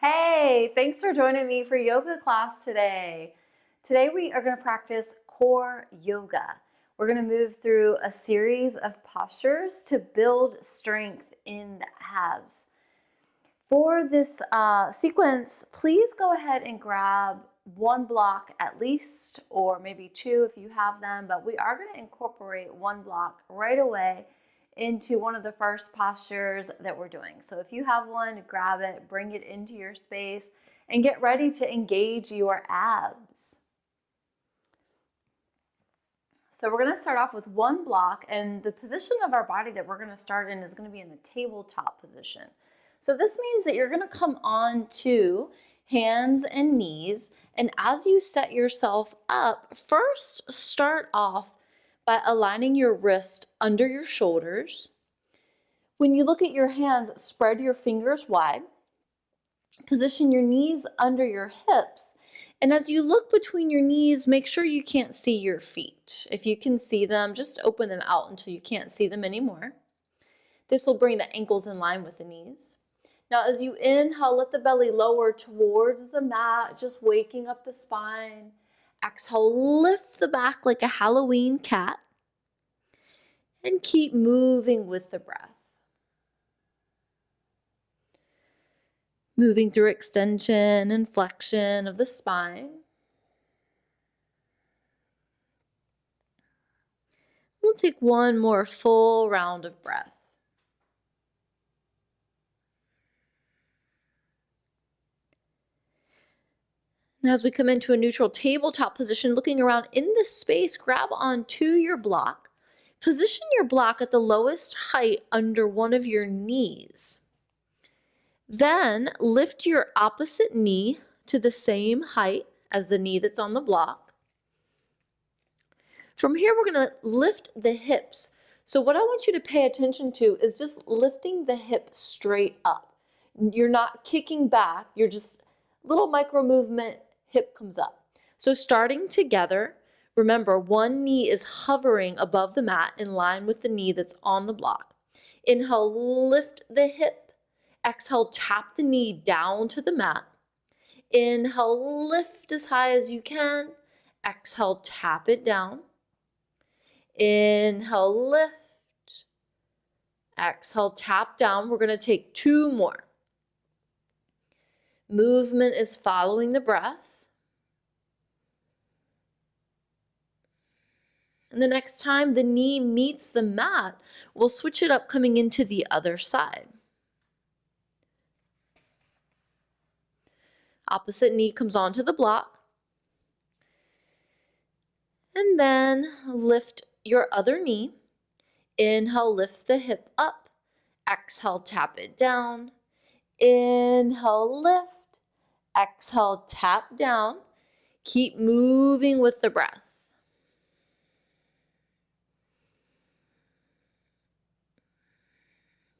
Hey, thanks for joining me for yoga class today. Today we are going to practice core yoga. We're going to move through a series of postures to build strength in the abs. For this sequence, please go ahead and grab one block at least, or maybe two if you have them, but we are going to incorporate one block right away into one of the first postures that we're doing. So if you have one, grab it, bring it into your space, and get ready to engage your abs. So we're going to start off with one block, and the position of our body that we're going to start in is going to be in the tabletop position. So this means that you're going to come on to hands and knees, and as you set yourself up, first start off by aligning your wrist under your shoulders. When you look at your hands, spread your fingers wide. Position your knees under your hips. And as you look between your knees, make sure you can't see your feet. If you can see them, just open them out until you can't see them anymore. This will bring the ankles in line with the knees. Now, as you inhale, let the belly lower towards the mat, just waking up the spine. Exhale, lift the back like a Halloween cat. And keep moving with the breath. Moving through extension and flexion of the spine. We'll take one more full round of breath. And as we come into a neutral tabletop position, looking around in this space, grab onto your block. Position your block at the lowest height under one of your knees. Then lift your opposite knee to the same height as the knee that's on the block. From here, we're going to lift the hips. So what I want you to pay attention to is just lifting the hip straight up. You're not kicking back, you're just little micro movement, hip comes up. So starting together, remember one knee is hovering above the mat in line with the knee that's on the block. Inhale, lift the hip. Exhale, tap the knee down to the mat. Inhale, lift as high as you can. Exhale, tap it down. Inhale, lift. Exhale, tap down. We're going to take two more. Movement is following the breath. And the next time the knee meets the mat, we'll switch it up coming into the other side. Opposite knee comes onto the block. And then lift your other knee. Inhale, lift the hip up. Exhale, tap it down. Inhale, lift. Exhale, tap down. Keep moving with the breath.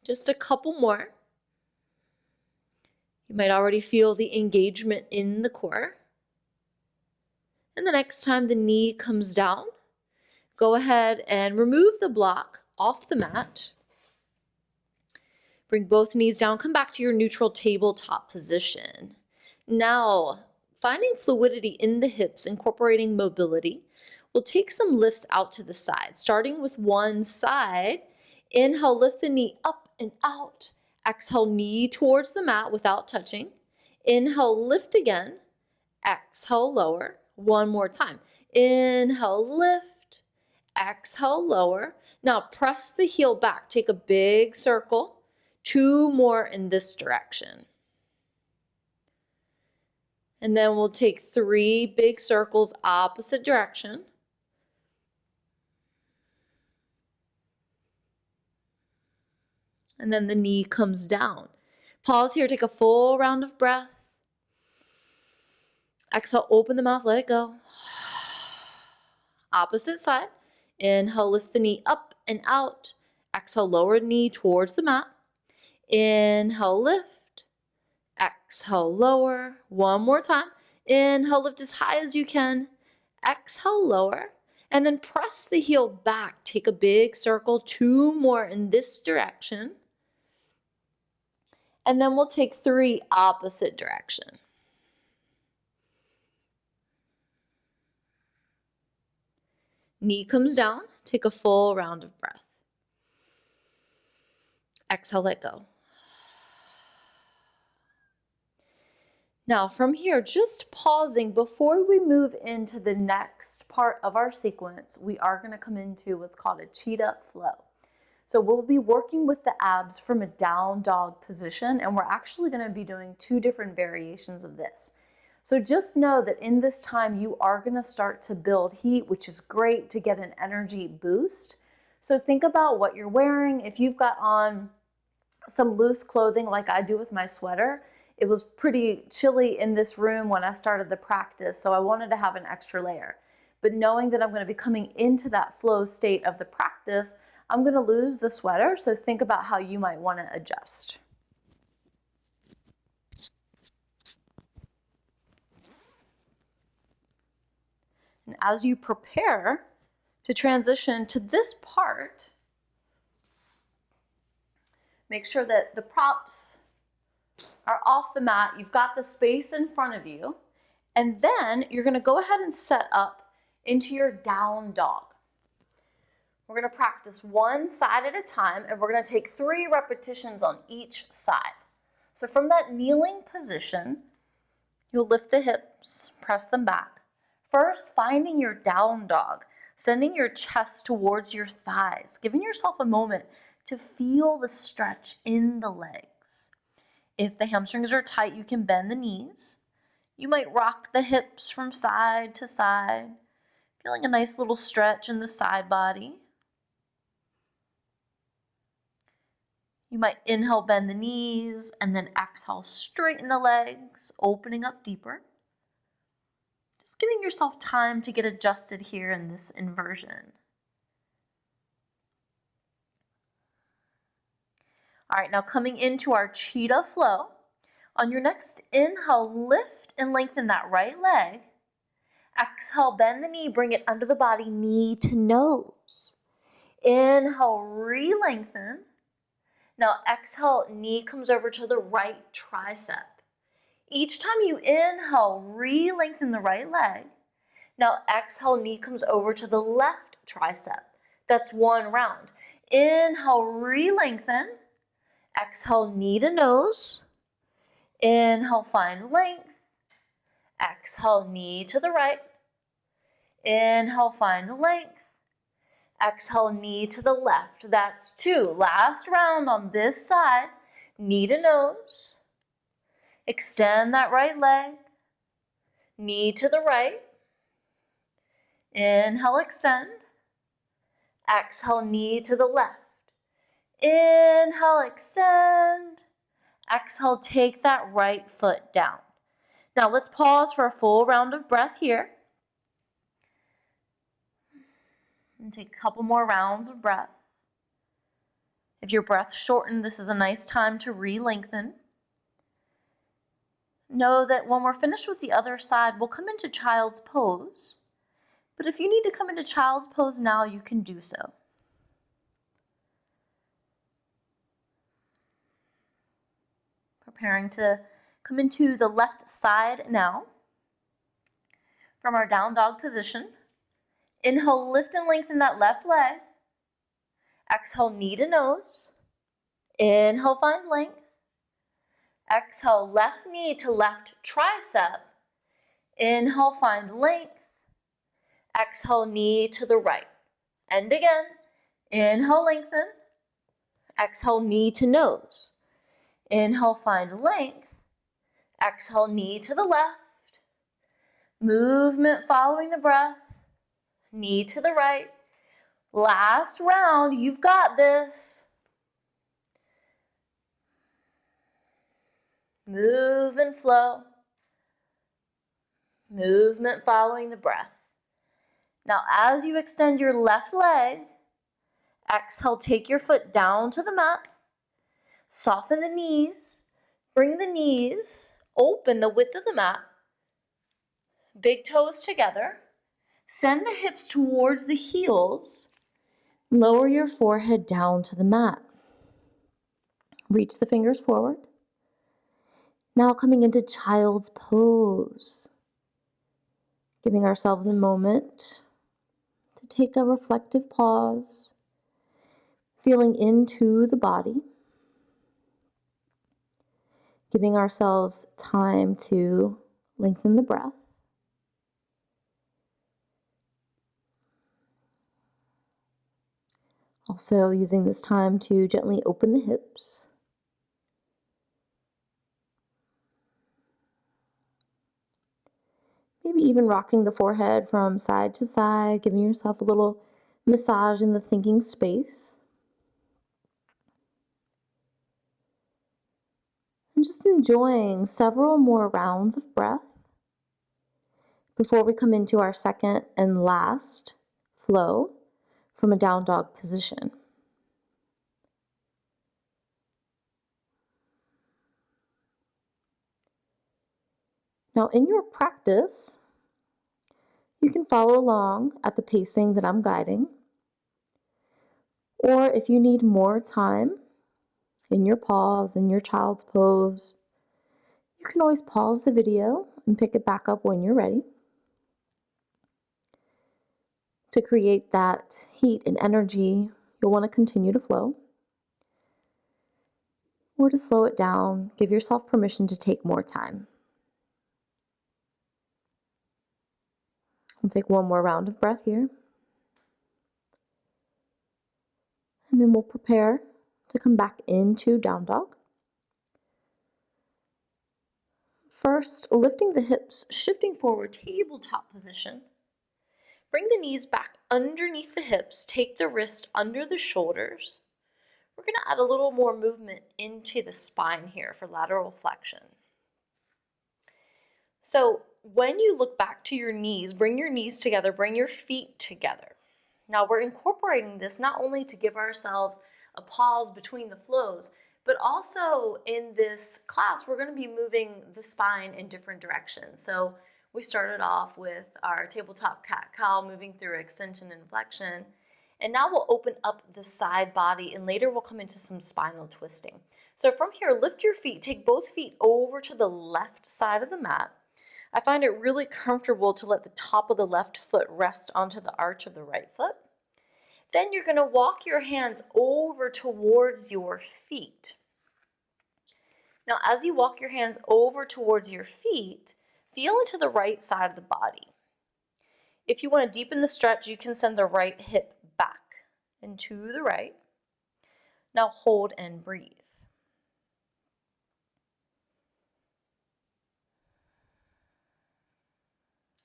Just a couple more. You might already feel the engagement in the core. And the next time the knee comes down, go ahead and remove the block off the mat. Bring both knees down, come back to your neutral tabletop position. Now, finding fluidity in the hips, incorporating mobility, we'll take some lifts out to the side. Starting with one side, inhale, lift the knee up and out. Exhale, knee towards the mat without touching. Inhale, lift again. Exhale, lower. One more time. Inhale, lift. Exhale, lower. Now press the heel back. Take a big circle. Two more in this direction. And then we'll take three big circles opposite direction. And then the knee comes down. Pause here, take a full round of breath. Exhale, open the mouth, let it go. Opposite side. Inhale, lift the knee up and out. Exhale, lower knee towards the mat. Inhale, lift. Exhale, lower. One more time. Inhale, lift as high as you can. Exhale, lower. And then press the heel back. Take a big circle. Two more in this direction. And then we'll take 3 opposite direction. Knee comes down, take a full round of breath. Exhale, let go. Now from here, just pausing before we move into the next part of our sequence, we are going to come into what's called a Cheetah Flow. So we'll be working with the abs from a down dog position, and we're actually going to be doing 2 different variations of this. So just know that in this time, you are going to start to build heat, which is great to get an energy boost. So think about what you're wearing. If you've got on some loose clothing like I do with my sweater, it was pretty chilly in this room when I started the practice, so I wanted to have an extra layer. But knowing that I'm going to be coming into that flow state of the practice, I'm going to lose the sweater, so think about how you might want to adjust. And as you prepare to transition to this part, make sure that the props are off the mat. You've got the space in front of you. And then you're going to go ahead and set up into your down dog. We're going to practice one side at a time, and we're going to take 3 repetitions on each side. So from that kneeling position, you'll lift the hips, press them back. First, finding your down dog, sending your chest towards your thighs, giving yourself a moment to feel the stretch in the legs. If the hamstrings are tight, you can bend the knees. You might rock the hips from side to side, feeling a nice little stretch in the side body. You might inhale, bend the knees, and then exhale, straighten the legs, opening up deeper. Just giving yourself time to get adjusted here in this inversion. All right, now coming into our Cheetah Flow. On your next inhale, lift and lengthen that right leg. Exhale, bend the knee, bring it under the body, knee to nose. Inhale, re-lengthen. Now exhale, knee comes over to the right tricep. Each time you inhale, re-lengthen the right leg. Now exhale, knee comes over to the left tricep. That's 1 round. Inhale, re-lengthen. Exhale, knee to nose. Inhale, find length. Exhale, knee to the right. Inhale, find length. Exhale, knee to the left. That's 2. Last round on this side. Knee to nose. Extend that right leg. Knee to the right. Inhale, extend. Exhale, knee to the left. Inhale, extend. Exhale, take that right foot down. Now let's pause for a full round of breath here. And take a couple more rounds of breath. If your breath shortened, this is a nice time to re-lengthen. Know that when we're finished with the other side, we'll come into child's pose. But if you need to come into child's pose now, you can do so. Preparing to come into the left side now. From our down dog position. Inhale, lift and lengthen that left leg. Exhale, knee to nose. Inhale, find length. Exhale, left knee to left tricep. Inhale, find length. Exhale, knee to the right. And again, inhale, lengthen. Exhale, knee to nose. Inhale, find length. Exhale, knee to the left. Movement following the breath. Knee to the right. Last round, you've got this. Move and flow. Movement following the breath. Now, as you extend your left leg, exhale, take your foot down to the mat. Soften the knees. Bring the knees, open the width of the mat. Big toes together. Send the hips towards the heels. Lower your forehead down to the mat. Reach the fingers forward. Now coming into child's pose, giving ourselves a moment to take a reflective pause, feeling into the body, giving ourselves time to lengthen the breath. Also using this time to gently open the hips. Maybe even rocking the forehead from side to side, giving yourself a little massage in the thinking space. And just enjoying several more rounds of breath before we come into our second and last flow from a down dog position. Now, in your practice, you can follow along at the pacing that I'm guiding. Or if you need more time in your pause, in your child's pose, you can always pause the video and pick it back up when you're ready to create that heat and energy. You'll want to continue to flow. Or to slow it down, give yourself permission to take more time. We'll take one more round of breath here. And then we'll prepare to come back into down dog. First, lifting the hips, shifting forward, tabletop position. Bring the knees back underneath the hips, take the wrist under the shoulders. We're going to add a little more movement into the spine here for lateral flexion. So when you look back to your knees, bring your knees together, bring your feet together. Now we're incorporating this not only to give ourselves a pause between the flows, but also in this class, we're going to be moving the spine in different directions. So we started off with our tabletop cat-cow, moving through extension and flexion. And now we'll open up the side body, and later we'll come into some spinal twisting. So from here, lift your feet, take both feet over to the left side of the mat. I find it really comfortable to let the top of the left foot rest onto the arch of the right foot. Then you're going to walk your hands over towards your feet. Now, as you walk your hands over towards your feet, feel into the right side of the body. If you want to deepen the stretch, you can send the right hip back and to the right. Now hold and breathe.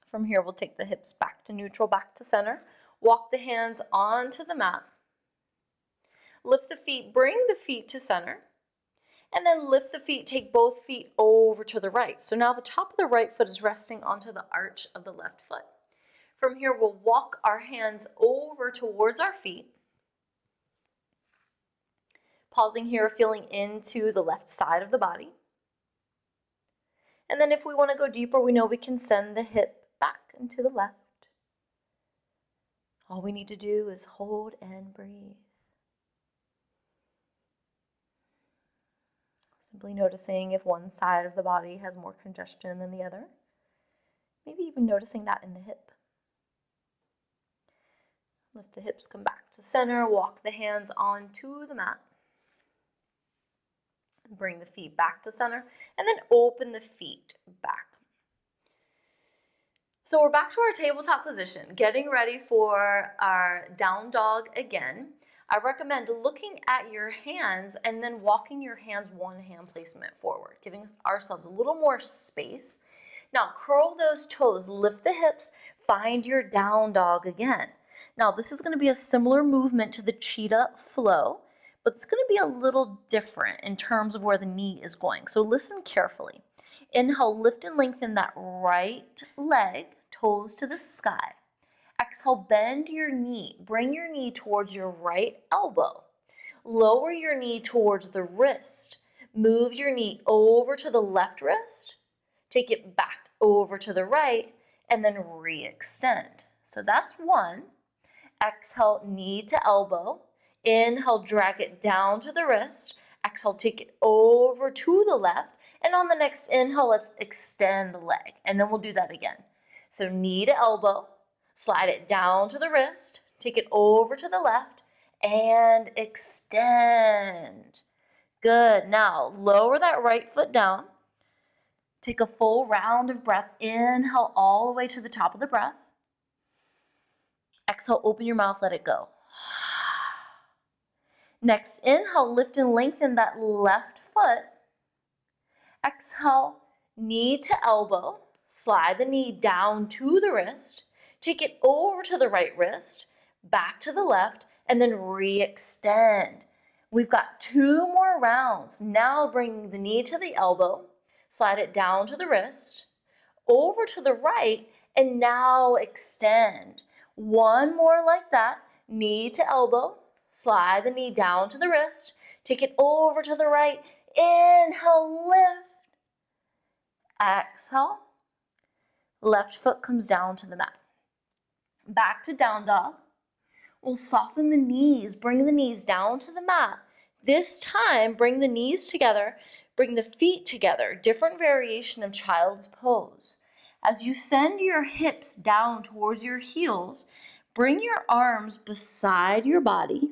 From here, we'll take the hips back to neutral, back to center. Walk the hands onto the mat. Lift the feet, bring the feet to center. And then lift the feet, take both feet over to the right. So now the top of the right foot is resting onto the arch of the left foot. From here, we'll walk our hands over towards our feet. Pausing here, feeling into the left side of the body. And then if we want to go deeper, we know we can send the hip back and to the left. All we need to do is hold and breathe. Simply noticing if one side of the body has more congestion than the other. Maybe even noticing that in the hip. Lift the hips, come back to center, walk the hands onto the mat. Bring the feet back to center, and then open the feet back. So we're back to our tabletop position, getting ready for our down dog again. I recommend looking at your hands and then walking your hands one hand placement forward, giving ourselves a little more space. Now curl those toes, lift the hips, find your down dog again. Now this is going to be a similar movement to the Cheetah Flow, but it's going to be a little different in terms of where the knee is going. So listen carefully. Inhale, lift and lengthen that right leg, toes to the sky. Exhale, bend your knee. Bring your knee towards your right elbow. Lower your knee towards the wrist. Move your knee over to the left wrist. Take it back over to the right, and then re-extend. So that's one. Exhale, knee to elbow. Inhale, drag it down to the wrist. Exhale, take it over to the left. And on the next inhale, let's extend the leg, and then we'll do that again. So knee to elbow, slide it down to the wrist, take it over to the left, and extend. Good. Now, lower that right foot down. Take a full round of breath. Inhale all the way to the top of the breath. Exhale, open your mouth, let it go. Next, inhale, lift and lengthen that left foot. Exhale, knee to elbow. Slide the knee down to the wrist. Take it over to the right wrist, back to the left, and then re-extend. We've got 2 more rounds. Now bring the knee to the elbow. Slide it down to the wrist, over to the right, and now extend. 1 more like that. Knee to elbow. Slide the knee down to the wrist. Take it over to the right. Inhale, lift. Exhale. Left foot comes down to the mat. Back to down dog. We'll soften the knees. Bring the knees down to the mat. This time, bring the knees together. Bring the feet together. Different variation of child's pose. As you send your hips down towards your heels, bring your arms beside your body.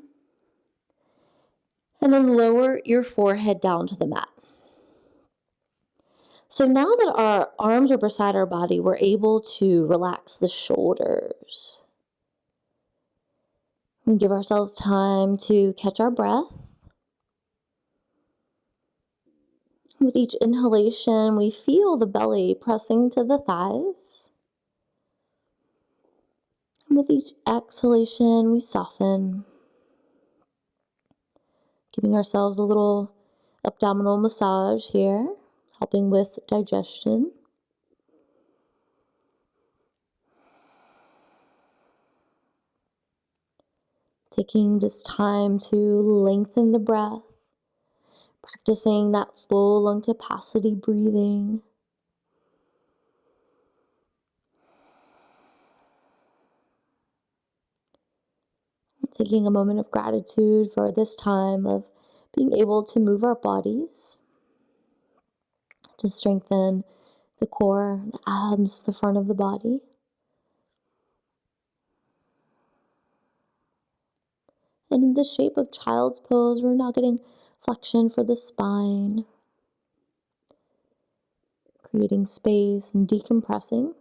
And then lower your forehead down to the mat. So now that our arms are beside our body, we're able to relax the shoulders. We give ourselves time to catch our breath. With each inhalation, we feel the belly pressing to the thighs. And with each exhalation, we soften, giving ourselves a little abdominal massage here, helping with digestion. Taking this time to lengthen the breath, practicing that full lung capacity breathing. Taking a moment of gratitude for this time of being able to move our bodies, to strengthen the core, the abs, the front of the body. And in the shape of child's pose, we're now getting flexion for the spine, creating space and decompressing.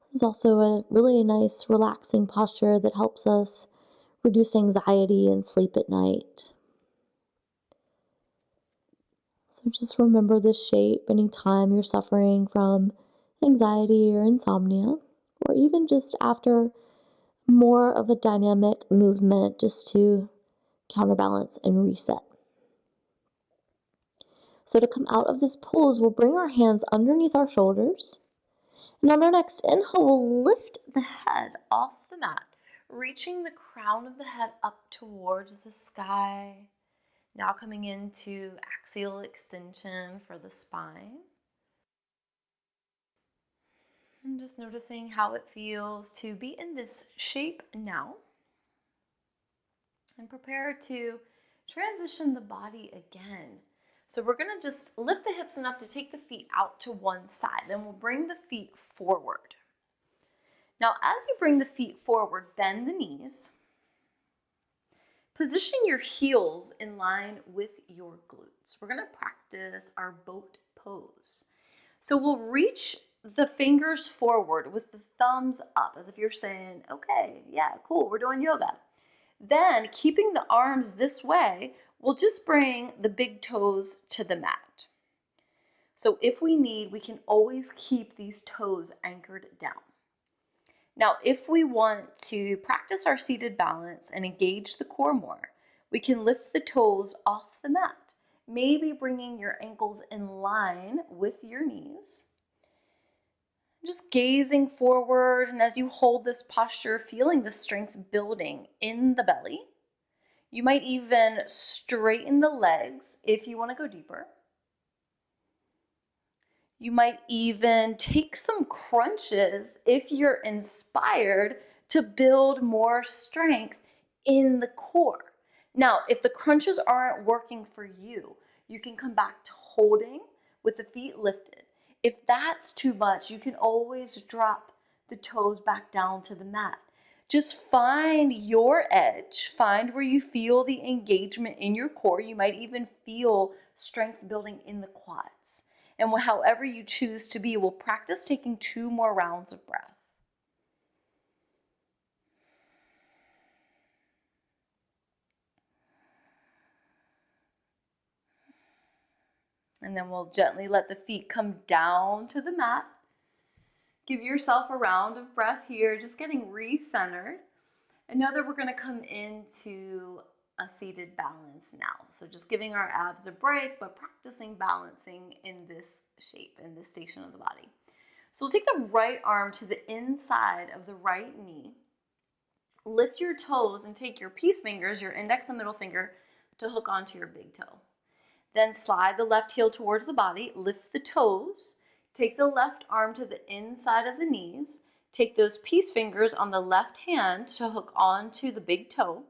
This is also a really nice relaxing posture that helps us reduce anxiety and sleep at night. So just remember this shape anytime you're suffering from anxiety or insomnia, or even just after more of a dynamic movement, just to counterbalance and reset. So to come out of this pose, we'll bring our hands underneath our shoulders. And on our next inhale, we'll lift the head off the mat, reaching the crown of the head up towards the sky. Now coming into axial extension for the spine. And just noticing how it feels to be in this shape now. And prepare to transition the body again. So we're going to just lift the hips enough to take the feet out to one side. Then we'll bring the feet forward. Now, as you bring the feet forward, bend the knees. Position your heels in line with your glutes. We're going to practice our boat pose. So we'll reach the fingers forward with the thumbs up, as if you're saying, okay, yeah, cool, we're doing yoga. Then, keeping the arms this way, we'll just bring the big toes to the mat. So if we need, we can always keep these toes anchored down. Now, if we want to practice our seated balance and engage the core more, we can lift the toes off the mat, maybe bringing your ankles in line with your knees. Just gazing forward, and as you hold this posture, feeling the strength building in the belly. You might even straighten the legs if you want to go deeper. You might even take some crunches if you're inspired to build more strength in the core. Now, if the crunches aren't working for you, you can come back to holding with the feet lifted. If that's too much, you can always drop the toes back down to the mat. Just find your edge, find where you feel the engagement in your core. You might even feel strength building in the quads. And however you choose to be, we'll practice taking 2 more rounds of breath. And then we'll gently let the feet come down to the mat. Give yourself a round of breath here, just getting re-centered. And know that we're going to come into a seated balance now. So just giving our abs a break, but practicing balancing in this shape, in this station of the body. So we'll take the right arm to the inside of the right knee. Lift your toes and take your peace fingers, your index and middle finger, to hook onto your big toe. Then slide the left heel towards the body, lift the toes, take the left arm to the inside of the knees, take those peace fingers on the left hand to hook onto the big toe.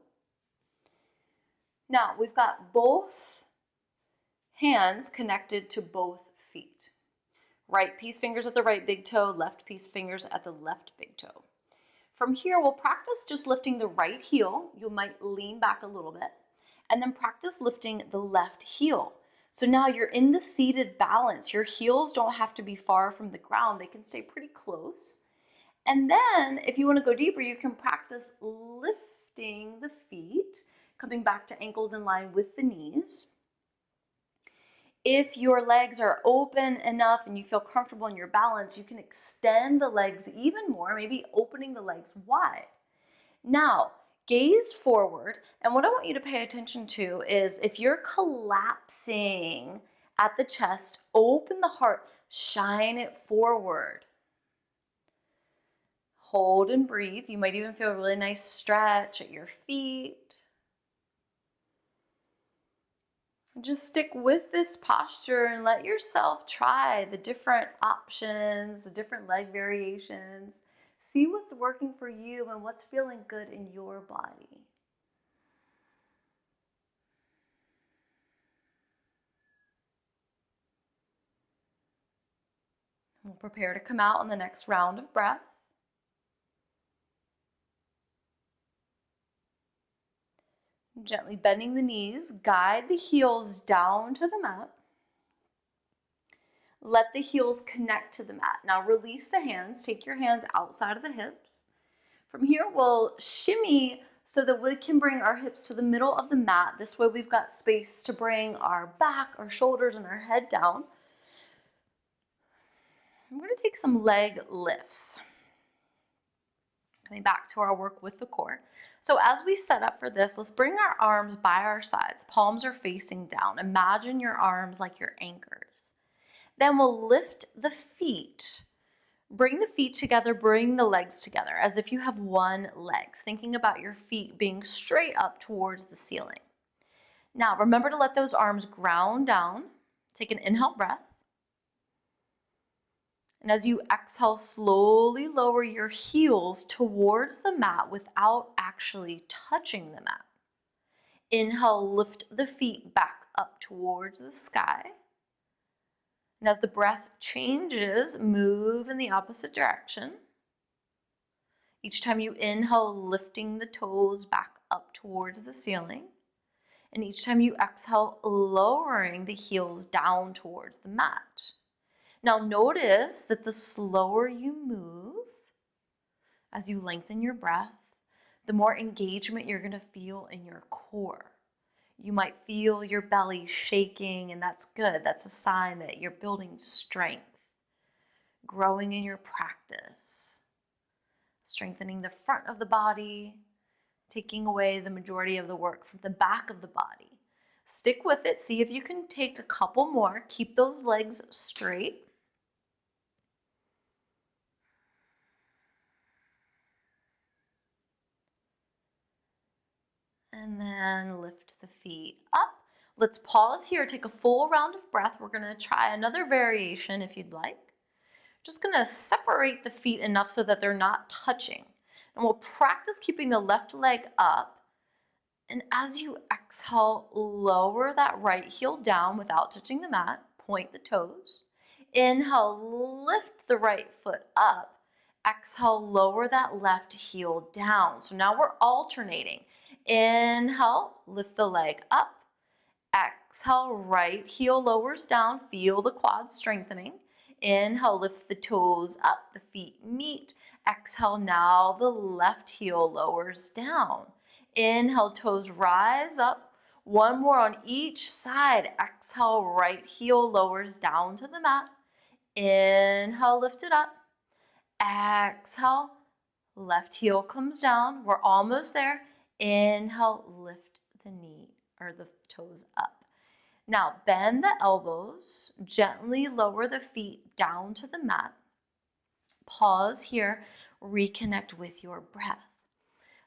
Now we've got both hands connected to both feet. Right peace fingers at the right big toe, left peace fingers at the left big toe. From here, we'll practice just lifting the right heel. You might lean back a little bit. And then practice lifting the left heel. So now you're in the seated balance. Your heels don't have to be far from the ground. They can stay pretty close. And then if you want to go deeper, you can practice lifting the feet, coming back to ankles in line with the knees. If your legs are open enough and you feel comfortable in your balance, you can extend the legs even more, maybe opening the legs wide. Now, gaze forward, and what I want you to pay attention to is if you're collapsing at the chest, open the heart, shine it forward. Hold and breathe. You might even feel a really nice stretch at your feet. Just stick with this posture and let yourself try the different options, the different leg variations. See what's working for you and what's feeling good in your body. We'll prepare to come out on the next round of breath. Gently bending the knees, guide the heels down to the mat. Let the heels connect to the mat. Now release the hands. Take your hands outside of the hips. From here, we'll shimmy so that we can bring our hips to the middle of the mat. This way we've got space to bring our back, our shoulders, and our head down. We're going to take some leg lifts. Coming back to our work with the core. So as we set up for this, let's bring our arms by our sides. Palms are facing down. Imagine your arms like your anchors. Then we'll lift the feet. Bring the feet together, bring the legs together as if you have one leg, thinking about your feet being straight up towards the ceiling. Now remember to let those arms ground down. Take an inhale breath. And as you exhale, slowly lower your heels towards the mat without actually touching the mat. Inhale, lift the feet back up towards the sky. And as the breath changes, move in the opposite direction. Each time you inhale, lifting the toes back up towards the ceiling. And each time you exhale, lowering the heels down towards the mat. Now notice that the slower you move, as you lengthen your breath, the more engagement you're going to feel in your core. You might feel your belly shaking, and that's good. That's a sign that you're building strength, growing in your practice, strengthening the front of the body, taking away the majority of the work from the back of the body. Stick with it. See if you can take a couple more. Keep those legs straight. And then lift the feet up. Let's pause here, take a full round of breath. We're going to try another variation if you'd like. Just going to separate the feet enough so that they're not touching. And we'll practice keeping the left leg up And as you exhale, lower that right heel down without touching the mat. Point the toes. Inhale, lift the right foot up. Exhale, lower that left heel down. So now we're alternating. Inhale, lift the leg up. Exhale, right heel lowers down. Feel the quads strengthening. Inhale, lift the toes up. The feet meet. Exhale, now the left heel lowers down. Inhale, toes rise up. One more on each side. Exhale, right heel lowers down to the mat. Inhale, lift it up. Exhale, left heel comes down. We're almost there. Inhale, lift the knee or the toes up. Now bend the elbows, gently lower the feet down to the mat. Pause here, reconnect with your breath.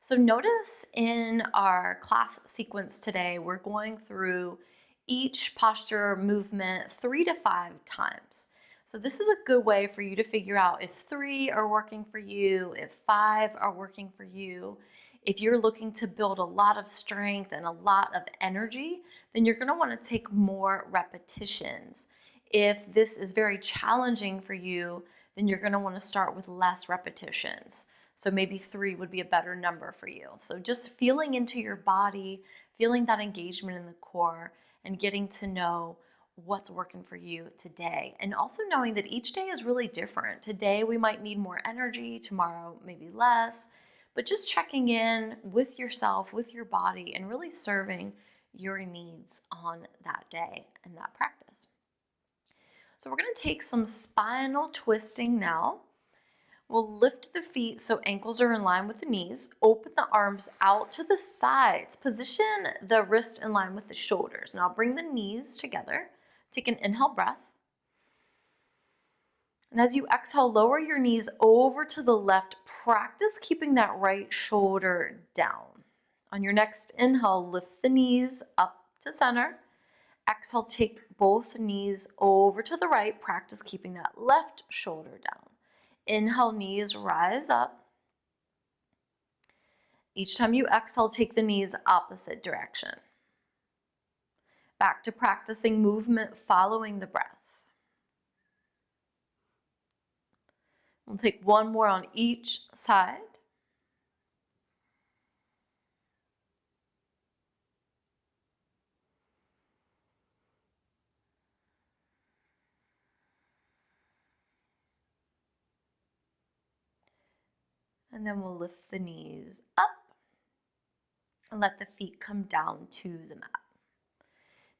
So notice in our class sequence today, we're going through each posture movement 3 to 5 times. So this is a good way for you to figure out if 3 are working for you, if 5 are working for you. If you're looking to build a lot of strength and a lot of energy, then you're going to want to take more repetitions. If this is very challenging for you, then you're going to want to start with less repetitions. So maybe 3 would be a better number for you. So just feeling into your body, feeling that engagement in the core, and getting to know what's working for you today. And also knowing that each day is really different. Today we might need more energy, tomorrow maybe less. But just checking in with yourself, with your body, and really serving your needs on that day and that practice. So we're going to take some spinal twisting now. We'll lift the feet so ankles are in line with the knees. Open the arms out to the sides. Position the wrist in line with the shoulders. Now bring the knees together. Take an inhale breath. And as you exhale, lower your knees over to the left. Practice keeping that right shoulder down. On your next inhale, lift the knees up to center. Exhale, take both knees over to the right. Practice keeping that left shoulder down. Inhale, knees rise up. Each time you exhale, take the knees opposite direction. Back to practicing movement following the breath. We'll take one more on each side. And then we'll lift the knees up and let the feet come down to the mat.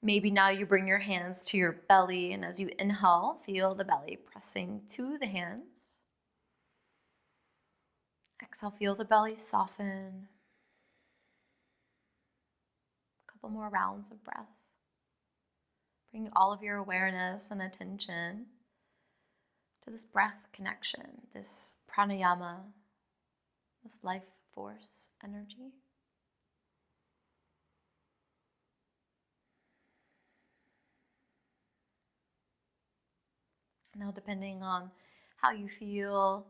Maybe now you bring your hands to your belly, and as you inhale, feel the belly pressing to the hands. Exhale, feel the belly soften. A couple more rounds of breath. Bring all of your awareness and attention to this breath connection, this pranayama, this life force energy. Now, depending on how you feel,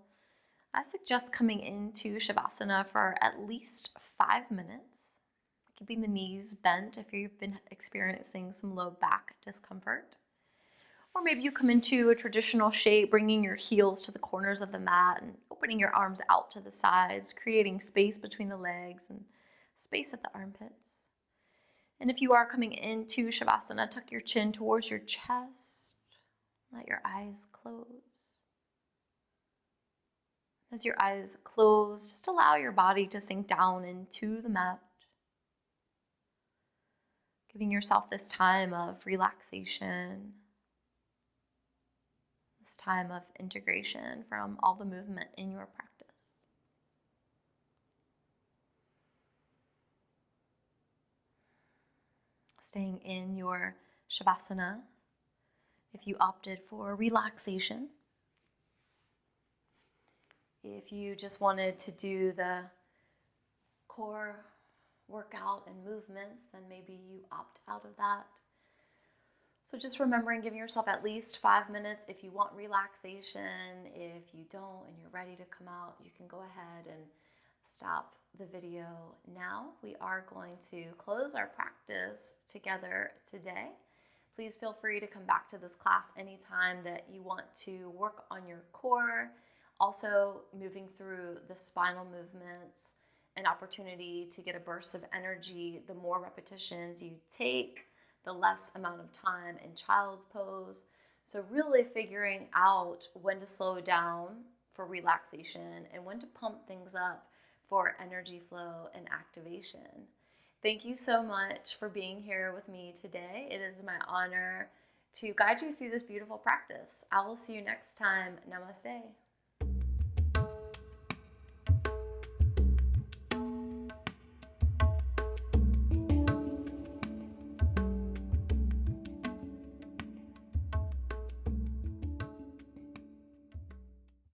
I suggest coming into Shavasana for at least 5 minutes, keeping the knees bent if you've been experiencing some low back discomfort. Or maybe you come into a traditional shape, bringing your heels to the corners of the mat and opening your arms out to the sides, creating space between the legs and space at the armpits. And if you are coming into Shavasana, tuck your chin towards your chest. Let your eyes close. As your eyes close, just allow your body to sink down into the mat. Giving yourself this time of relaxation, this time of integration from all the movement in your practice. Staying in your Shavasana. If you opted for relaxation, if you just wanted to do the core workout and movements, then maybe you opt out of that. So just remembering, giving yourself at least 5 minutes. If you want relaxation, if you don't and you're ready to come out, you can go ahead and stop the video now. We are going to close our practice together today. Please feel free to come back to this class anytime that you want to work on your core. Also, moving through the spinal movements, an opportunity to get a burst of energy. The more repetitions you take, the less amount of time in child's pose. So really figuring out when to slow down for relaxation and when to pump things up for energy flow and activation. Thank you so much for being here with me today. It is my honor to guide you through this beautiful practice. I will see you next time. Namaste.